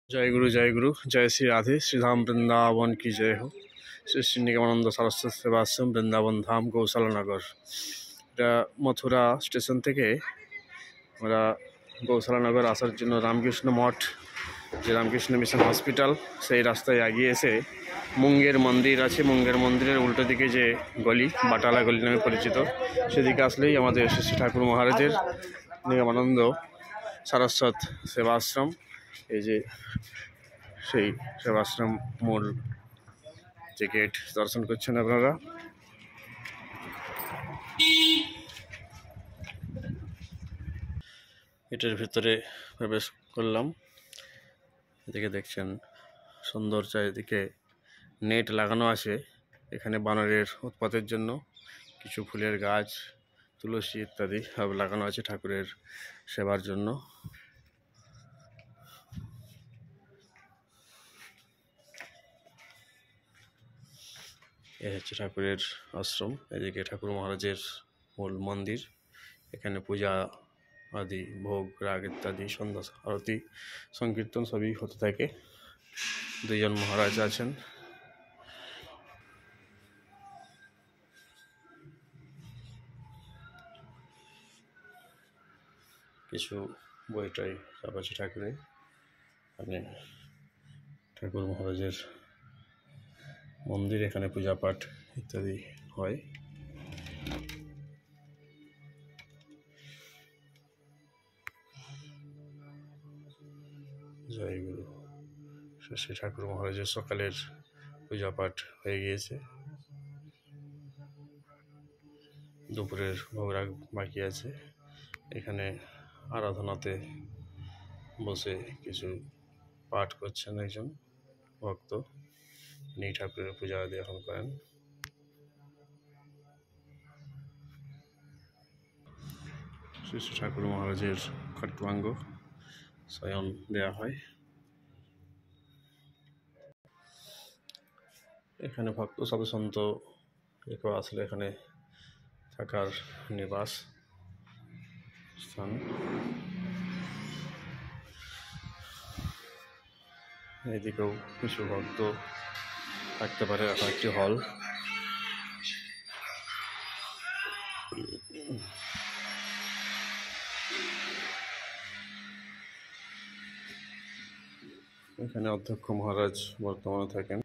जय गुरु जय श्री राधे श्रीधाम वृंदावन की जय हो। শ্রী শ্রী নিগমানন্দ সরস্বতী সেবাশ্রম বৃন্দাবন ধাম গৌশালানগর। এটা মথুরা স্টেশন থেকে আমরা গৌশালানগর আসার জন্য রামকৃষ্ণ মঠ, যে রামকৃষ্ণ মিশন হসপিটাল, সেই রাস্তায় এগিয়ে এসে মুঙ্গের মন্দির আছে। মুঙ্গের মন্দিরের উল্টো দিকে যে গলি, বাটালা গলি নামে পরিচিত, সেদিকে আসলেই আমাদের শ্রী শ্রী ঠাকুর মহারাজের নিগমানন্দ সারস্বত সেবাশ্রম। এই যে সেই সেবাশ্রম মূল যে গেট দর্শন করছেন আপনারা। এটার ভিতরে প্রবেশ করলাম। এদিকে দেখছেন সুন্দর, চারিদিকে নেট লাগানো আছে। এখানে বানরের উৎপাতের জন্য কিছু ফুলের গাছ, তুলসী ইত্যাদি সব লাগানো আছে ঠাকুরের সেবার জন্য। এ হচ্ছে ঠাকুরের আশ্রম। এদিকে ঠাকুর মহারাজের মূল মন্দির। এখানে পূজা আদি, ভোগ রাগ ইত্যাদি, সন্ধ্যা আরতি, সংকীর্তন সবই হতে থাকে। দুইজন মহারাজ আছেন। কিছু বইটাই সব আছে ঠাকুরে। মানে ঠাকুর মহারাজের মন্দির, এখানে পূজা পাঠ ইত্যাদি হয়। জয় গুরু। শ্রী ঠাকুর মহারাজের সকালের পূজা পাঠ হয়ে গিয়েছে, দুপুরের ভোগরাগ বাকি আছে। এখানে আরাধনাতে বসে কিছু পাঠ করছেন একজন ভক্ত। ইনি ঠাকুরের পূজা আদি এখন করেন। শ্রী শ্রী ঠাকুর মহারাজের খট্টুয়াঙ্গ শয়ন দেওয়া হয়। এখানে ভক্ত সাধু সন্ত কেউ আসলে এখানে থাকার নিবাস স্থান। এদিকেও কিছু ভক্ত থাকতে পারে, এখন একটি হল। এখানে অধ্যক্ষ মহারাজ বর্তমানে থাকেন।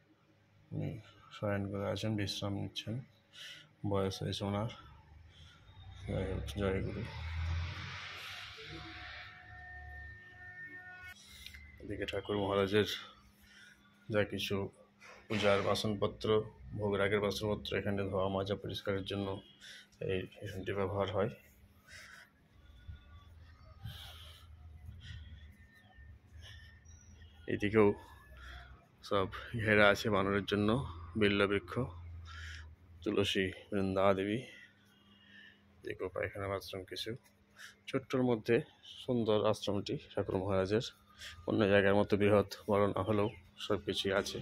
উনি শয়ন করে আছেন, বিশ্রাম নিচ্ছেন। বয়স হয়েছে ওনার। জয় গুরু। এদিকে ঠাকুর মহারাজের যা কিছু পূজার বাসনপত্র, ভোগ রাগের বাসনপত্র এখানে ধোয়া মাজা পরিষ্কারের জন্য এই এখানটি ব্যবহার হয়। এদিকেও সব ঘেরা আছে বানরের জন্য, বিল্ল বৃক্ষ, তুলসী, বৃন্দা দেবী। এদিকেও পায়খানা আশ্রম কিছু। ছোট্টর মধ্যে সুন্দর আশ্রমটি ঠাকুর মহারাজের। অন্য জায়গার মতো বৃহৎ বড় না হলেও সব কিছুই আছে।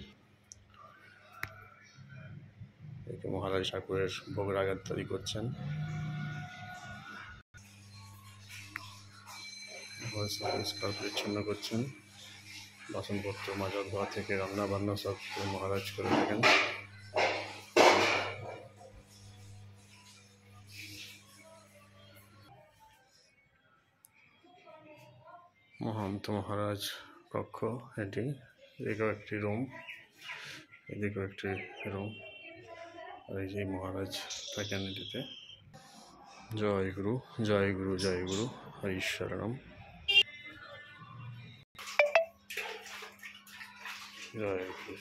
এদিকে মহারাজ ঠাকুরের ভোগ রাগ ইত্যাদি করছেন। পরিষ্কার পরিচ্ছন্ন করছেন। বাসনপত্র মাজা ধোয়া থেকে রান্না বান্না সব মহারাজ করে থাকেন। মহান্ত মহারাজ কক্ষ এটি। এদিকেও একটি রুম, এদিকেও একটি রুম। আর এই যে মহারাজ থাকেন এটিতে। জয় গুরু জয় গুরু জয় গুরু হরিশরণম। জয় গুরু।